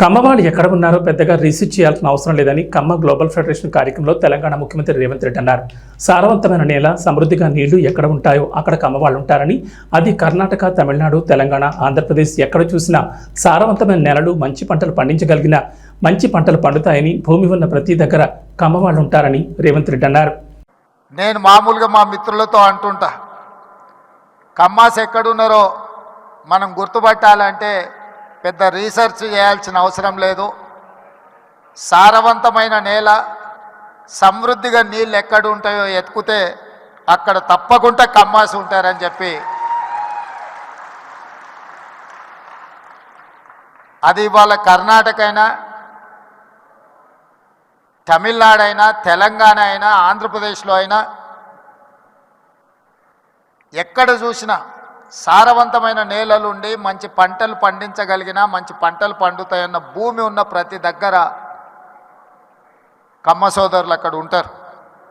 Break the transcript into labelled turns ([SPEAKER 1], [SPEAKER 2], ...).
[SPEAKER 1] కమ్మవాళ్ళు ఎక్కడ ఉన్నారో పెద్దగా రీసెర్చ్ చేయాల్సిన అవసరం లేదని కమ్మ గ్లోబల్ ఫెడరేషన్ కార్యక్రమంలో తెలంగాణ ముఖ్యమంత్రి రేవంత్ రెడ్డి అన్నారు. సారవంతమైన నేల, సమృద్ధిగా నీళ్లు ఎక్కడ ఉంటాయో అక్కడ కమ్మవాళ్ళు ఉంటారని, అది కర్ణాటక, తమిళనాడు, తెలంగాణ, ఆంధ్రప్రదేశ్ ఎక్కడ చూసినా సారవంతమైన నేలలు, మంచి పంటలు పండించగలిగిన మంచి పంటలు పండుతాయని, భూమి ఉన్న ప్రతి దగ్గర కమ్మవాళ్ళు ఉంటారని రేవంత్ రెడ్డి అన్నారు.
[SPEAKER 2] నేను మామూలుగా మా మిత్రులతో అంటుంటా, కమ్మాస్ ఎక్కడున్నారో మనం గుర్తుపట్టాలంటే పెద్ద రీసెర్చ్ చేయాల్సిన అవసరం లేదు. సారవంతమైన నేల, సమృద్ధిగా నీళ్ళు ఎక్కడ ఉంటాయో ఎత్తుకుతే అక్కడ తప్పకుండా కమ్మాసి ఉంటారని చెప్పి, అది ఇవాళ కర్ణాటక అయినా, తమిళనాడు అయినా, తెలంగాణ అయినా, ఆంధ్రప్రదేశ్లో అయినా ఎక్కడ చూసినా సారవంతమైన నేలలుండి మంచి పంటలు పండించగలిగిన, మంచి పంటలు పండుతాయన్న భూమి ఉన్న ప్రతి దగ్గర కమ్మ సోదరులు అక్కడ ఉంటారు.